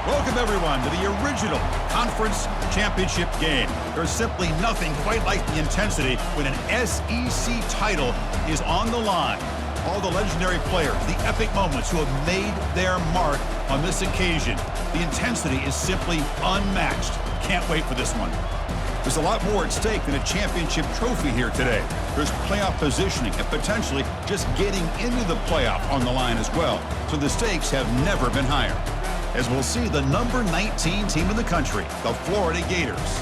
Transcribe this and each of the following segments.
Welcome, everyone, to the original conference championship game. There's simply nothing quite like the intensity when an SEC title is on the line. All the legendary players, the epic moments who have made their mark on this occasion. The intensity is simply unmatched. Can't wait for this one. There's a lot more at stake than a championship trophy here today. There's playoff positioning and potentially just getting into the playoff on the line as well. So the stakes have never been higher. As we'll see the number 19 team in the country, the Florida Gators,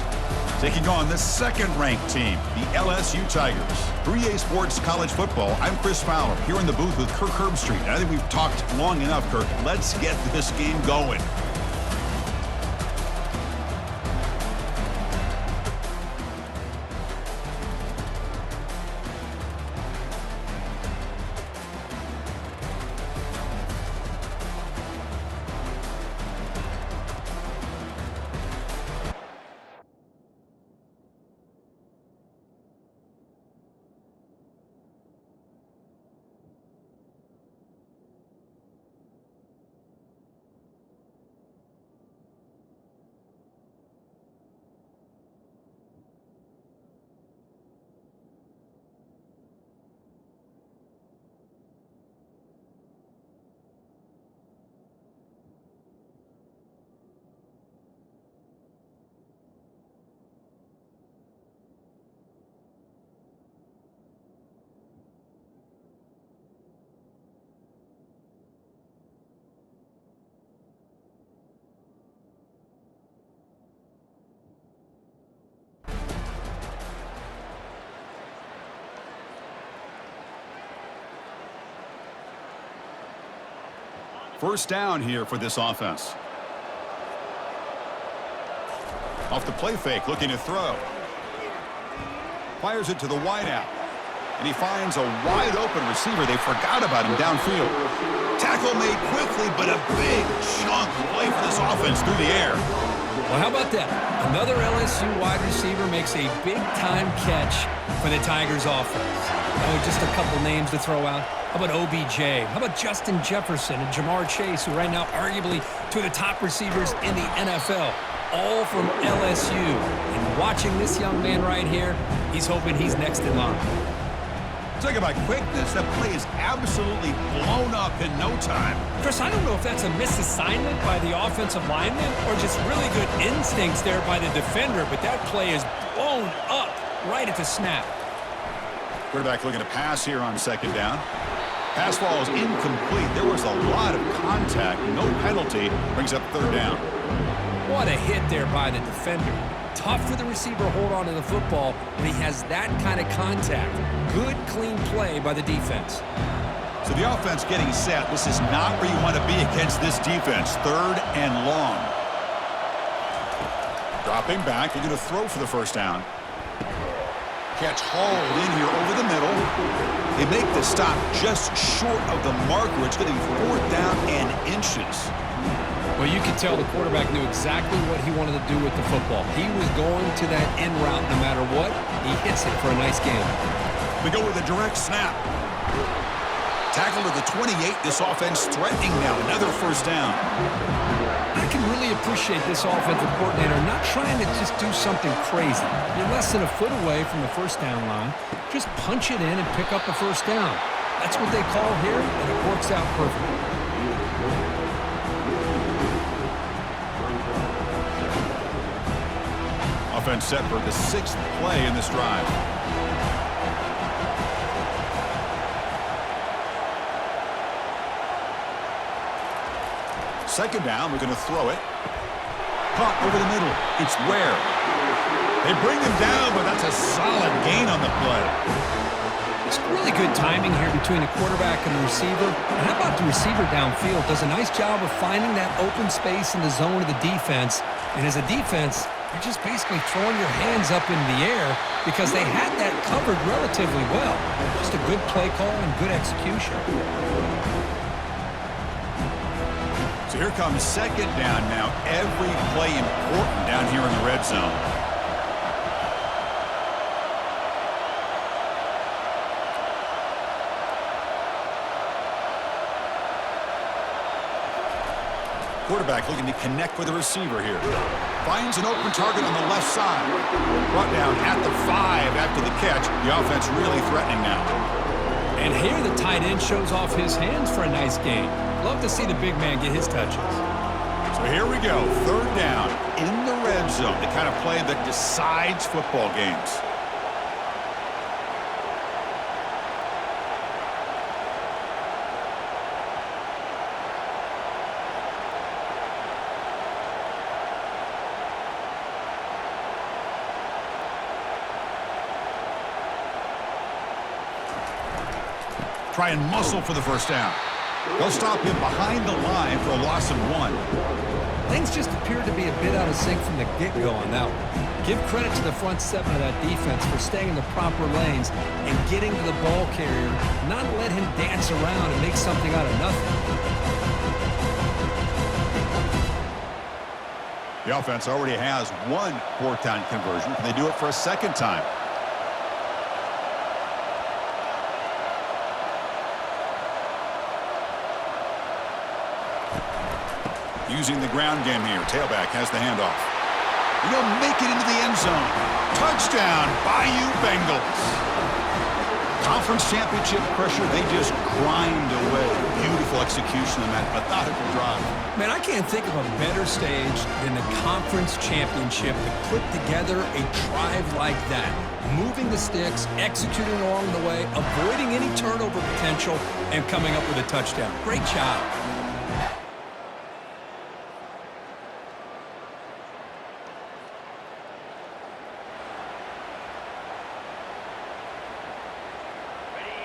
taking on the second-ranked team, the LSU Tigers. 3A Sports College Football, I'm Chris Fowler, here in the booth with Kirk Herbstreit. And I think we've talked long enough, Kirk. Let's get this game going. First down here for this offense. Off the play fake, looking to throw. Fires it to the wideout. And he finds a wide-open receiver. They forgot about him downfield. Tackle made quickly, but a big chunk play for this offense through the air. Well, how about that? Another LSU wide receiver makes a big-time catch for the Tigers offense. Oh, just a couple names to throw out. How about OBJ? How about Justin Jefferson and Jamar Chase, who right now arguably two of the top receivers in the NFL, all from LSU. And watching this young man right here, he's hoping he's next in line. Talk about quickness. That play is absolutely blown up in no time. Chris, I don't know if that's a misassignment by the offensive lineman or just really good instincts there by the defender, but that play is blown up right at the snap. Quarterback looking to pass here on second down. Pass ball is incomplete. There was a lot of contact. No penalty. Brings up third down. What a hit there by the defender. Tough for the receiver to hold on to the football when he has that kind of contact. Good, clean play by the defense. So the offense getting set. This is not where you want to be against this defense. Third and long. Dropping back. They're going to throw for the first down. Catch hauled in here over the middle. They make the stop just short of the marker. It's going to be fourth down and inches. Well, you could tell the quarterback knew exactly what he wanted to do with the football. He was going to that end route no matter what. He hits it for a nice game. We go with a direct snap. Tackle to the 28. This offense threatening now. Another first down. I can really appreciate this offensive coordinator not trying to just do something crazy. You're less than a foot away from the first down line. Just punch it in and pick up the first down. That's what they call here, and it works out perfectly. Offense set for the sixth play in this drive. Second down, we're going to throw it. Caught over the middle. It's Ware. They bring him down, but that's a solid gain on the play. It's really good timing here between the quarterback and the receiver. And how about the receiver downfield? Does a nice job of finding that open space in the zone of the defense. And as a defense, you're just basically throwing your hands up in the air because they had that covered relatively well. Just a good play call and good execution. So here comes second down now. Every play important down here in the red zone. quarterback looking to connect with the receiver here. Finds an open target on the left side. Brought down at the 5 after the catch. The offense really threatening now. And here the tight end shows off his hands for a nice gain. Love to see the big man get his touches. So here we go. 3rd down in the red zone. The kind of play that decides football games. Try and muscle for the first down. They'll stop him behind the line for a loss of 1. Things just appeared to be a bit out of sync from the get-go on that one. Give credit to the front 7 of that defense for staying in the proper lanes and getting to the ball carrier, not let him dance around and make something out of nothing. The offense already has 1 4th-down conversion. Can they do it for a 2nd time? Using the ground game here. Tailback has the handoff. He'll make it into the end zone. Touchdown, Bayou Bengals. Conference championship pressure, they just grind away. Beautiful execution on that methodical drive. Man, I can't think of a better stage than the conference championship to put together a drive like that. Moving the sticks, executing along the way, avoiding any turnover potential, and coming up with a touchdown. Great job.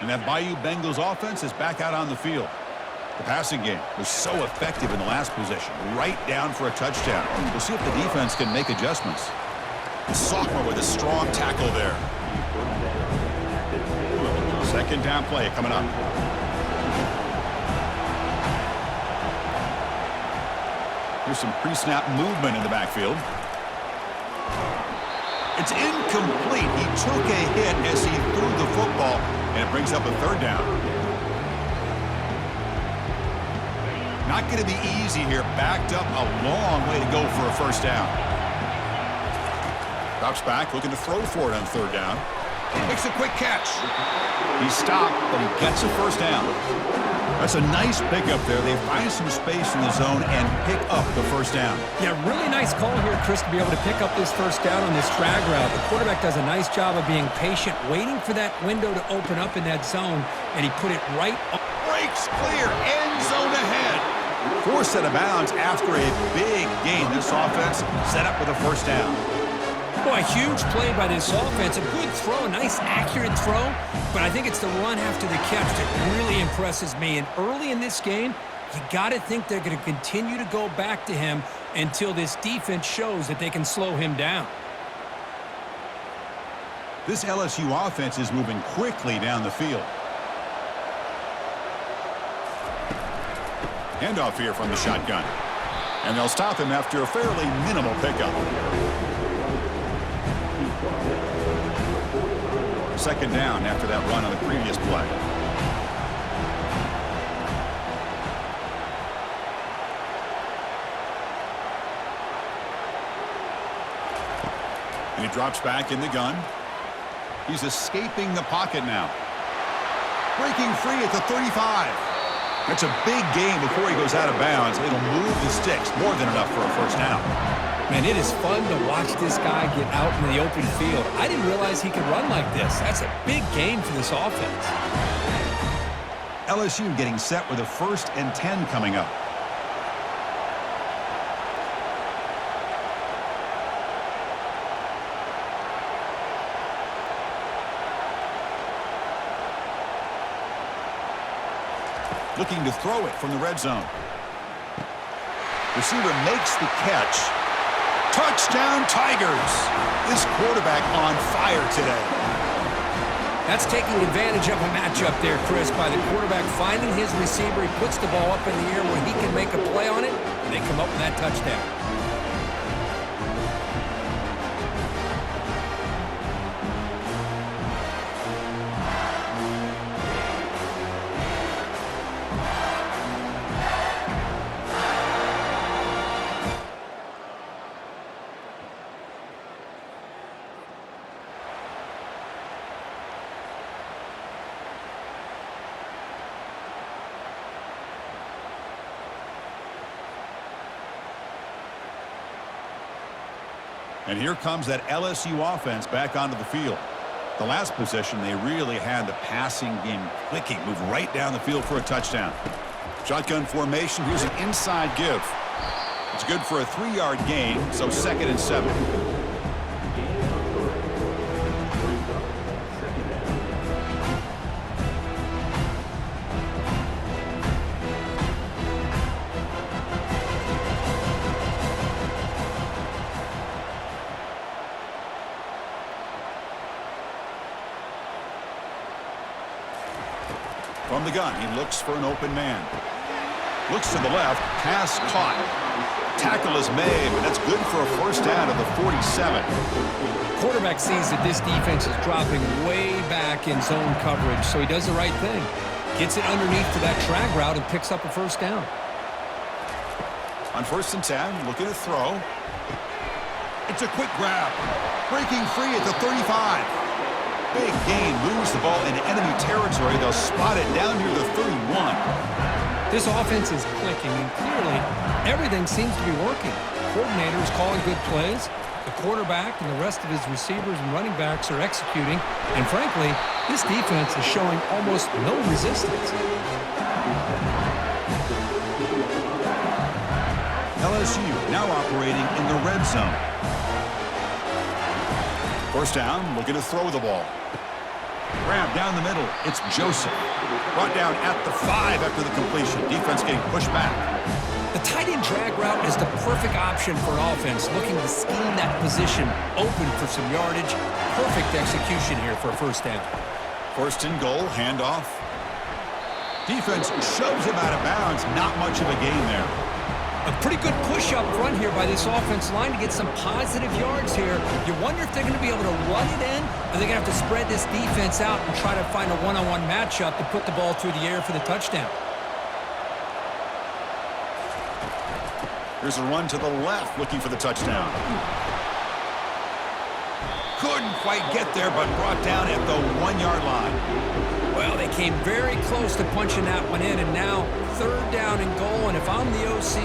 And that Bayou Bengals offense is back out on the field. The passing game was so effective in the last possession, right down for a touchdown. We'll see if the defense can make adjustments. The sophomore with a strong tackle there. 2nd down play coming up. Here's some pre-snap movement in the backfield. It's incomplete. He took a hit as he threw the football, and it brings up a 3rd down. Not going to be easy here. Backed up a long way to go for a 1st down. Drops back, looking to throw for it on 3rd down. Makes a quick catch. He stopped, but he gets a 1st down. That's a nice pickup there. They find some space in the zone and pick up the 1st down. Yeah, really nice call here, Chris, to be able to pick up this 1st down on this drag route. The quarterback does a nice job of being patient, waiting for that window to open up in that zone, and he put it right up. Breaks clear, end zone ahead. 4th out of bounds after a big gain. This offense set up with a 1st down. Boy, huge play by this offense. A good throw, a nice accurate throw, but I think it's the run after the catch that really impresses me. And early in this game, you got to think they're going to continue to go back to him until this defense shows that they can slow him down. This LSU offense is moving quickly down the field. Handoff here from the shotgun. And they'll stop him after a fairly minimal pickup. 2nd down after that run on the previous play. And he drops back in the gun. He's escaping the pocket now. Breaking free at the 35. That's a big gain before he goes out of bounds. It'll move the sticks, more than enough for a 1st down. Man, it is fun to watch this guy get out in the open field. I didn't realize he could run like this. That's a big gain for this offense. LSU getting set with a 1st and 10 coming up. Looking to throw it from the red zone. Receiver makes the catch. Touchdown, Tigers. This quarterback on fire today. That's taking advantage of a matchup there, Chris, by the quarterback finding his receiver. He puts the ball up in the air where he can make a play on it, and they come up with that touchdown. And here comes that LSU offense back onto the field. The last possession, they really had the passing game clicking, moved right down the field for a touchdown. Shotgun formation, here's an inside give. It's good for a 3-yard gain, so 2nd and 7. From the gun, he looks for an open man. Looks to the left, pass caught. Tackle is made, but that's good for a first down at the 47. Quarterback sees that this defense is dropping way back in zone coverage, so he does the right thing. Gets it underneath to that drag route and picks up a first down. On 1st and 10, looking to throw. It's a quick grab. Breaking free at the 35. Big gain, moves the ball into enemy territory. They'll spot it down near the 31. This offense is clicking, and clearly everything seems to be working. Coordinator is calling good plays. The quarterback and the rest of his receivers and running backs are executing. And frankly, this defense is showing almost no resistance. LSU now operating in the red zone. First down, looking to throw the ball. Grab down the middle. It's Joseph. Brought down at the 5 after the completion. Defense getting pushed back. The tight end drag route is the perfect option for an offense looking to scheme that position open for some yardage. Perfect execution here for a first down. 1st and goal, handoff. Defense shoves him out of bounds. Not much of a gain there. A pretty good push up front here by this offense line to get some positive yards here. You wonder if they're going to be able to run it in, or they're going to have to spread this defense out and try to find a one-on-one matchup to put the ball through the air for the touchdown. Here's a run to the left, looking for the touchdown. Couldn't quite get there, but brought down at the 1-yard line. Well, they came very close to punching that one in, and now 3rd down and goal. And if I'm the OC,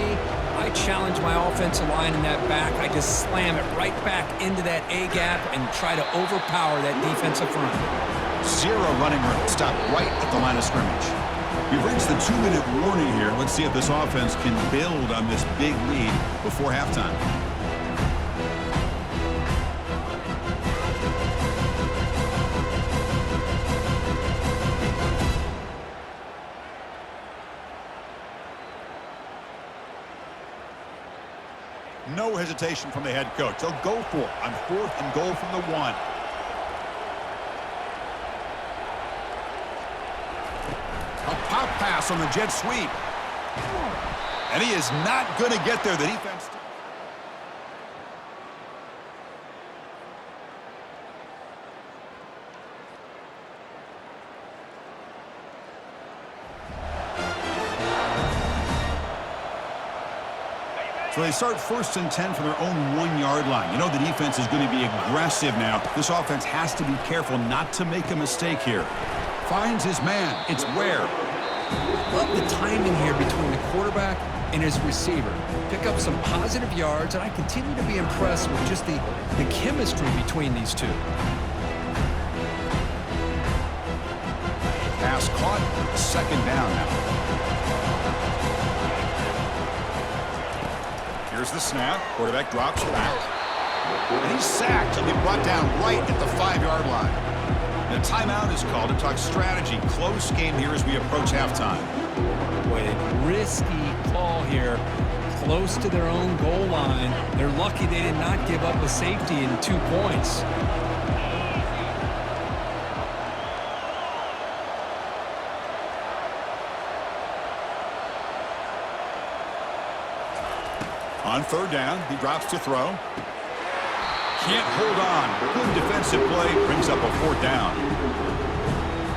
I challenge my offensive line in that back. I just slam it right back into that A-gap and try to overpower that defensive front. 0 running room. Stop right at the line of scrimmage. We've reached the 2-minute warning here. Let's see if this offense can build on this big lead before halftime. No hesitation from the head coach. They'll go for it on 4th and goal from the 1. A pop pass on the jet sweep. And he is not going to get there. The defense. So they start 1st and 10 from their own 1-yard line. You know the defense is going to be aggressive now. This offense has to be careful not to make a mistake here. Finds his man. It's Ware. Love the timing here between the quarterback and his receiver. Pick up some positive yards, and I continue to be impressed with just the chemistry between these two. Pass caught. 2nd down now. Here's the snap. Quarterback drops back. And he's sacked. He'll be brought down right at the 5-yard line. The timeout is called to talk strategy. Close game here as we approach halftime. Boy, a risky call here. Close to their own goal line. They're lucky they did not give up a safety in 2 points. On 3rd down, he drops to throw. Can't hold on. Good defensive play. Brings up a 4th down.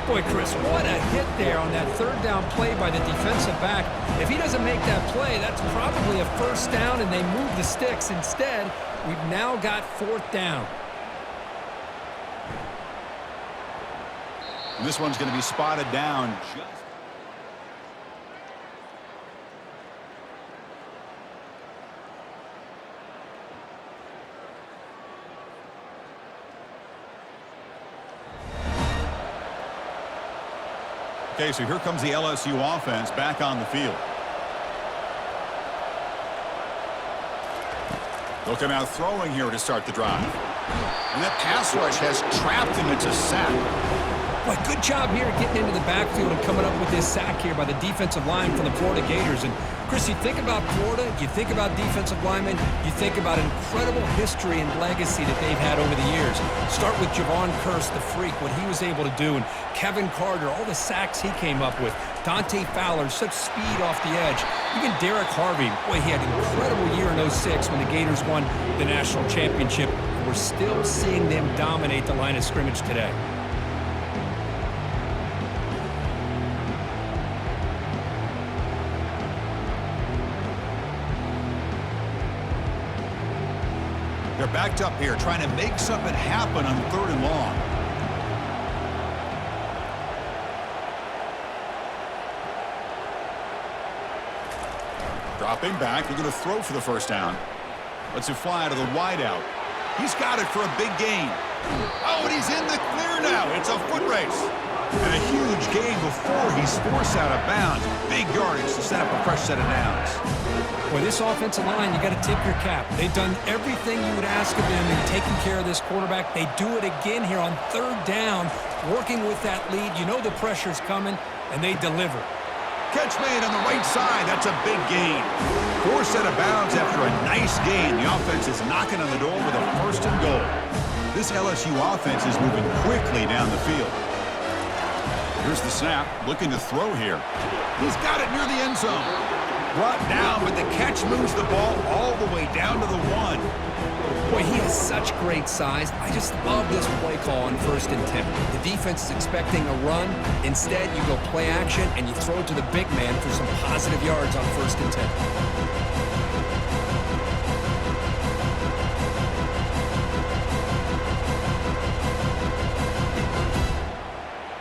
Boy, Chris, what a hit there on that 3rd down play by the defensive back. If he doesn't make that play, that's probably a first down, and they move the sticks. Instead, we've now got 4th down. And this one's going to be spotted down just... Okay, so here comes the LSU offense back on the field. Looking out throwing here to start the drive. And that pass rush has trapped him into sack. Boy, good job here getting into the backfield and coming up with this sack here by the defensive line from the Florida Gators. And, Chris, you think about Florida, you think about defensive linemen, you think about incredible history and legacy that they've had over the years. Start with Javon Kearse, the freak, what he was able to do, and Kevin Carter, all the sacks he came up with. Dante Fowler, such speed off the edge. Even Derek Harvey, boy, he had an incredible year in 06 when the Gators won the national championship. We're still seeing them dominate the line of scrimmage today. They're backed up here, trying to make something happen on 3rd and long. Dropping back, they're going to throw for the first down. Lets it fly to the wideout. He's got it for a big gain. Oh, and he's in the clear now. It's a foot race. And a huge gain before he's forced out of bounds. Big yardage to set up a fresh set of downs. Boy, this offensive line, you got to tip your cap. They've done everything you would ask of them in taking care of this quarterback. They do it again here on 3rd down, working with that lead. You know the pressure's coming, and they deliver. Catch made on the right side. That's a big gain. Forced out of bounds after a nice gain. The offense is knocking on the door with a 1st and goal. This LSU offense is moving quickly down the field. Here's the snap, looking to throw here. He's got it near the end zone. Brought down, but the catch moves the ball all the way down to the 1. Boy, he has such great size. I just love this play call on 1st and 10. The defense is expecting a run. Instead, you go play action, and you throw it to the big man for some positive yards on 1st and 10.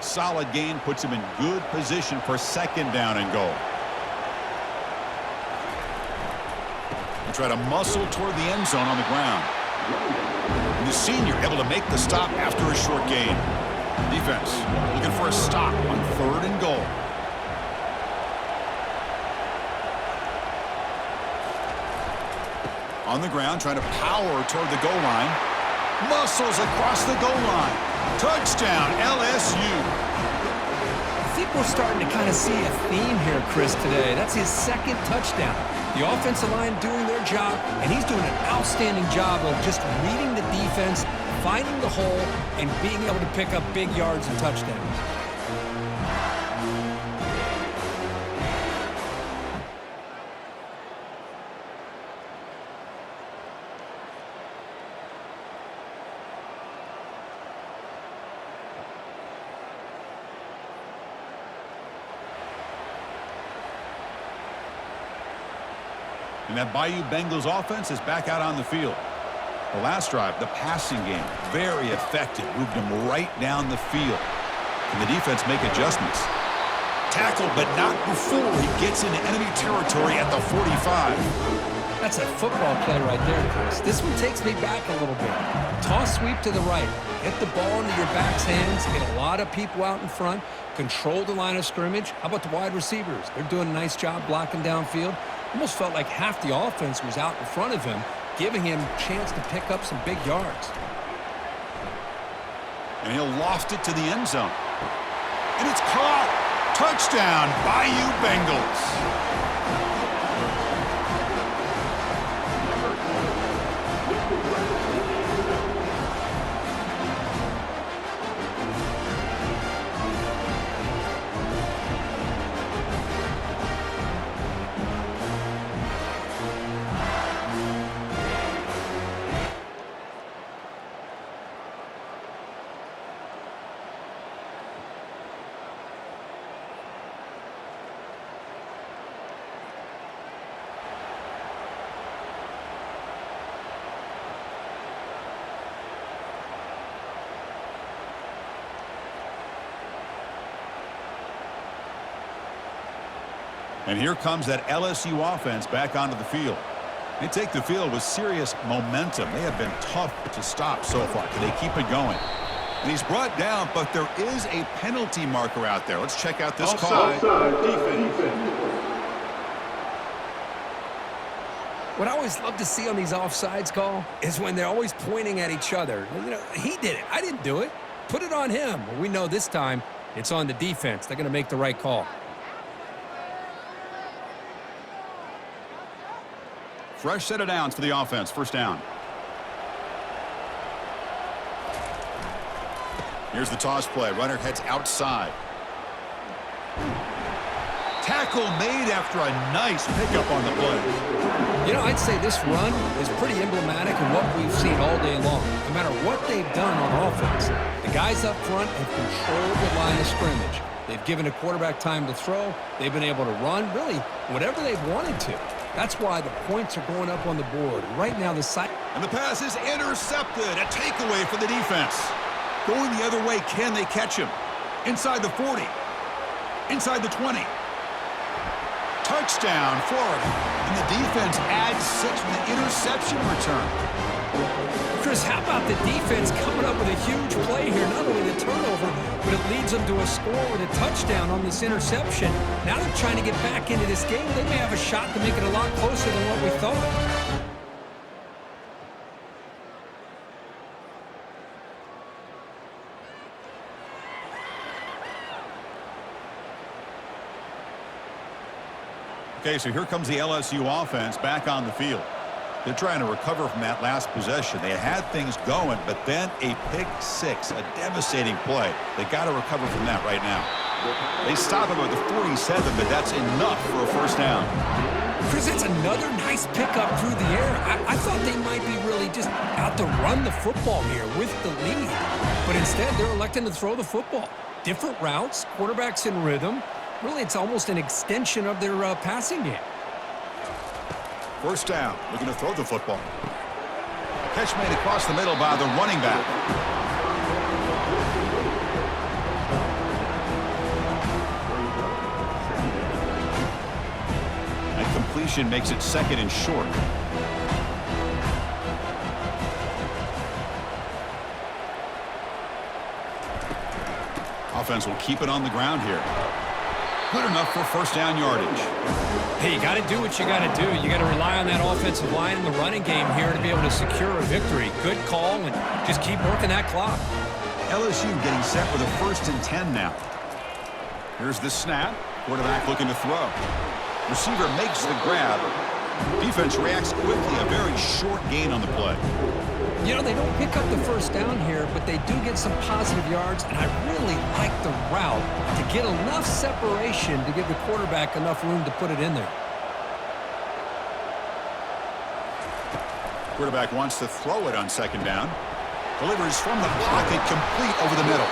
Solid gain puts him in good position for 2nd down and goal. Try to muscle toward the end zone on the ground. And the senior able to make the stop after a short gain. Defense looking for a stop on 3rd and goal. On the ground, trying to power toward the goal line. Muscles across the goal line. Touchdown, LSU. I think we're starting to kind of see a theme here, Chris, today. That's his 2nd touchdown. The offensive line doing their job, and he's doing an outstanding job of just reading the defense, finding the hole, and being able to pick up big yards and touchdowns. And that Bayou Bengals offense is back out on the field. The last drive, the passing game, very effective. Moved him right down the field. Can the defense make adjustments? Tackled, but not before he gets into enemy territory at the 45. That's a football play right there, Chris. This one takes me back a little bit. Toss sweep to the right. Get the ball into your back's hands. Get a lot of people out in front. Control the line of scrimmage. How about the wide receivers? They're doing a nice job blocking downfield. Almost felt like half the offense was out in front of him, giving him a chance to pick up some big yards. And he'll loft it to the end zone. And it's caught. Touchdown, Bayou Bengals. And here comes that LSU offense back onto the field. They take the field with serious momentum. They have been tough to stop so far. Can they keep it going? And he's brought down, but there is a penalty marker out there. Let's check out this Offside. call. Defense. What I always love to see on these offsides call is when they're always pointing at each other. You know, he did it. I didn't do it. Put it on him. Well, we know this time it's on the defense. They're going to make the right call. Fresh set of downs for the offense. First down. Here's the toss play. Runner heads outside. Tackle made after a nice pickup on the play. You know, I'd say this run is pretty emblematic of what we've seen all day long. No matter what they've done on offense, the guys up front have controlled the line of scrimmage. They've given a quarterback time to throw. They've been able to run, really, whatever they've wanted to. That's why the points are going up on the board. Right now, the side... And the pass is intercepted. A takeaway for the defense. Going the other way, can they catch him? Inside the 40. Inside the 20. Touchdown, Florida. And the defense adds 6 with an interception return. Chris, how about the defense coming up with a huge play here? Not only the turnover, but it leads them to a score with a touchdown on this interception. Now they're trying to get back into this game. They may have a shot to make it a lot closer than what we thought. Okay, so here comes the LSU offense back on the field. They're trying to recover from that last possession. They had things going, but then a pick six, a devastating play. They got to recover from that right now. They stop him at the 47, but that's enough for a first down. Chris, that's another nice pickup through the air. I thought they might be really just out to run the football here with the lead. But instead, they're electing to throw the football. Different routes, quarterbacks in rhythm. Really, it's almost an extension of their passing game. First down, looking to throw the football. Catch made across the middle by the running back. And completion makes it second and short. Offense will keep it on the ground here. Good enough for first down yardage. Hey, you got to do what you got to do. You got to rely on that offensive line in the running game here to be able to secure a victory. Good call, and just keep working that clock. LSU getting set with a 1st and 10 now. Here's the snap. Quarterback looking to throw. Receiver makes the grab. Defense reacts quickly. A very short gain on the play. You know, they don't pick up the first down here, but they do get some positive yards, and I really like the route to get enough separation to give the quarterback enough room to put it in there. Quarterback wants to throw it on second down. Delivers from the pocket, complete over the middle.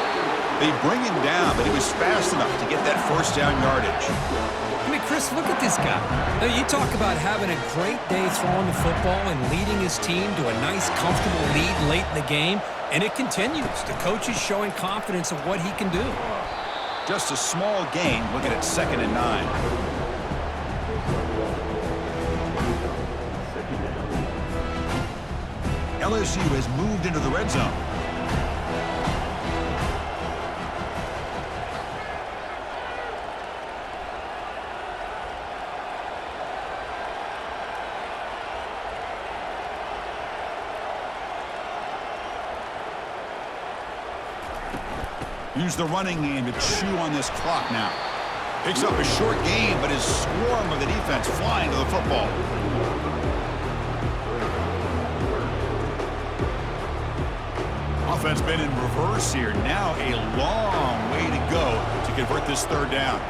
They bring him down, but he was fast enough to get that first down yardage. I mean, Chris, look at this guy. Now, you talk about having a great day throwing the football and leading his team to a nice, comfortable lead late in the game, and it continues. The coach is showing confidence of what he can do. Just a small gain, looking at 2nd and 9. LSU has moved into the red zone. Use the running game to chew on this clock now. Picks up a short gain, but his swarm of the defense flying to the football. Offense been in reverse here. Now a long way to go to convert this third down.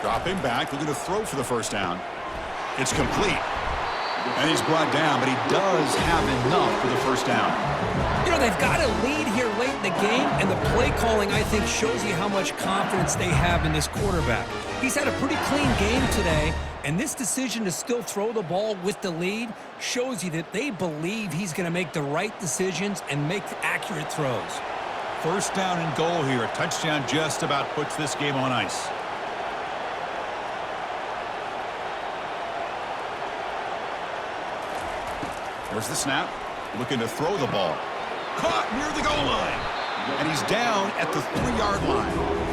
Dropping back, looking to throw for the first down. It's complete. And he's brought down, but he does have enough for the first down. You know, they've got a lead here late in the game, and the play calling, I think, shows you how much confidence they have in this quarterback. He's had a pretty clean game today, and this decision to still throw the ball with the lead shows you that they believe he's going to make the right decisions and make accurate throws. First down and goal here. A touchdown just about puts this game on ice. Where's the snap? Looking to throw the ball. Caught near the goal line. And he's down at the 3-yard line.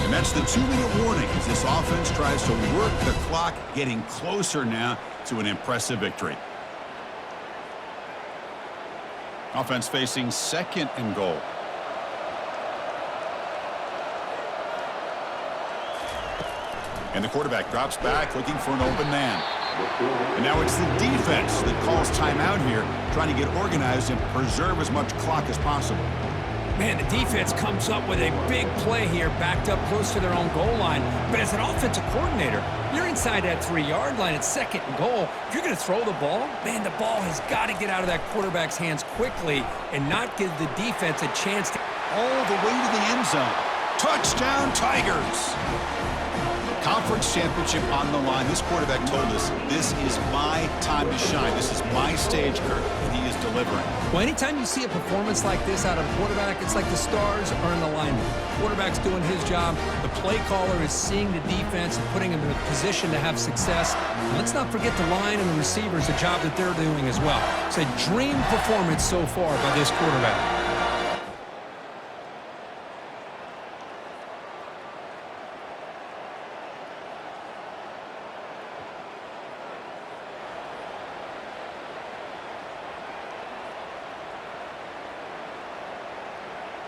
And that's the 2-minute warning as this offense tries to work the clock, getting closer now to an impressive victory. Offense facing 2nd and goal. And the quarterback drops back looking for an open man. And now it's the defense that calls timeout here, trying to get organized and preserve as much clock as possible. Man, the defense comes up with a big play here, backed up close to their own goal line. But as an offensive coordinator, you're inside that 3-yard line at 2nd and goal. If you're going to throw the ball, man, the ball has got to get out of that quarterback's hands quickly and not give the defense a chance to... All the way to the end zone. Touchdown, Tigers! Conference championship on the line. This quarterback told us, this is my time to shine. This is my stage, Kurt, and he is delivering. Well, anytime you see a performance like this out of a quarterback, it's like the stars are in alignment. The quarterback's doing his job. The play caller is seeing the defense and putting him in a position to have success. And let's not forget the line and the receivers, the job that they're doing as well. It's a dream performance so far by this quarterback.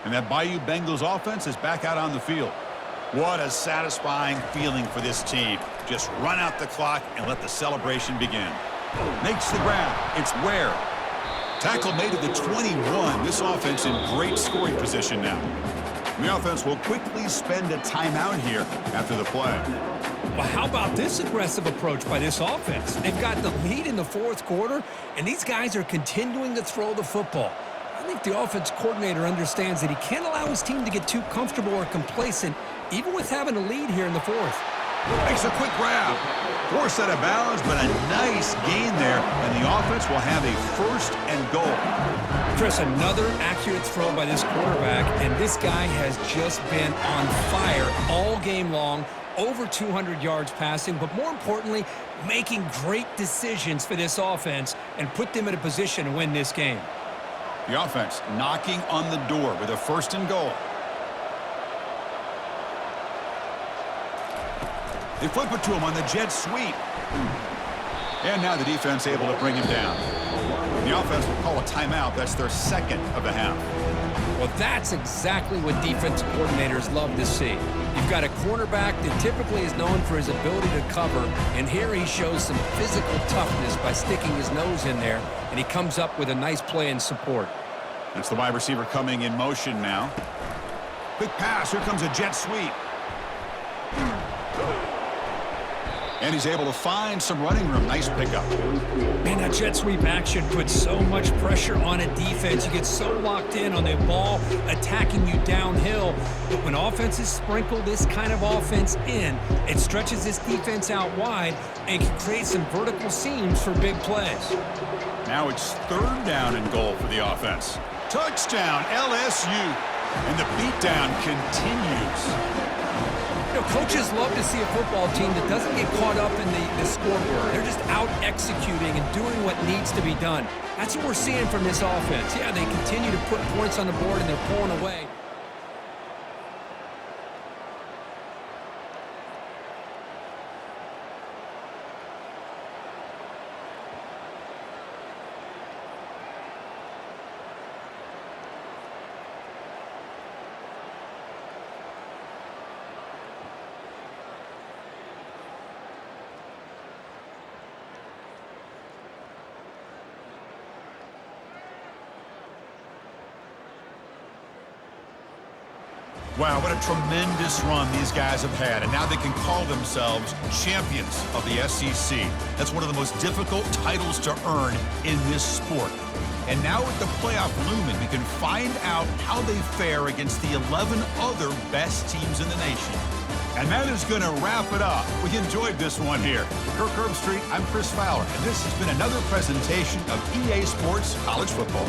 And that Bayou Bengals offense is back out on the field. What a satisfying feeling for this team. Just run out the clock and let the celebration begin. Makes the grab. It's Ware. Tackle made at the 21. This offense in great scoring position now. And the offense will quickly spend a timeout here after the play. Well, how about this aggressive approach by this offense? They've got the lead in the 4th quarter, and these guys are continuing to throw the football. I think the offense coordinator understands that he can't allow his team to get too comfortable or complacent, even with having a lead here in the 4th. Makes a quick grab. Forced out of bounds, but a nice gain there, and the offense will have a 1st and goal. Chris, another accurate throw by this quarterback, and this guy has just been on fire all game long, over 200 yards passing, but more importantly, making great decisions for this offense and put them in a position to win this game. The offense knocking on the door with a 1st and goal. They flip it to him on the jet sweep. And now the defense able to bring him down. The offense will call a timeout. That's their 2nd of the half. Well, that's exactly what defensive coordinators love to see. You've got a cornerback that typically is known for his ability to cover, and here he shows some physical toughness by sticking his nose in there, and he comes up with a nice play in support. That's the wide receiver coming in motion now. Quick pass. Here comes a jet sweep. And he's able to find some running room. Nice pickup. Man, that jet sweep action puts so much pressure on a defense. You get so locked in on the ball attacking you downhill. But when offenses sprinkle this kind of offense in, it stretches this defense out wide and can create some vertical seams for big plays. Now it's 3rd down and goal for the offense. Touchdown, LSU. And the beatdown continues. You know, coaches love to see a football team that doesn't get caught up in the scoreboard. They're just out executing and doing what needs to be done. That's what we're seeing from this offense. Yeah, they continue to put points on the board and they're pulling away. Wow, what a tremendous run these guys have had, and now they can call themselves champions of the SEC. That's one of the most difficult titles to earn in this sport. And now with the playoff looming, we can find out how they fare against the 11 other best teams in the nation. And that is going to wrap it up. We enjoyed this one here. For Kirk Herbstreit, I'm Chris Fowler, and this has been another presentation of EA Sports College Football.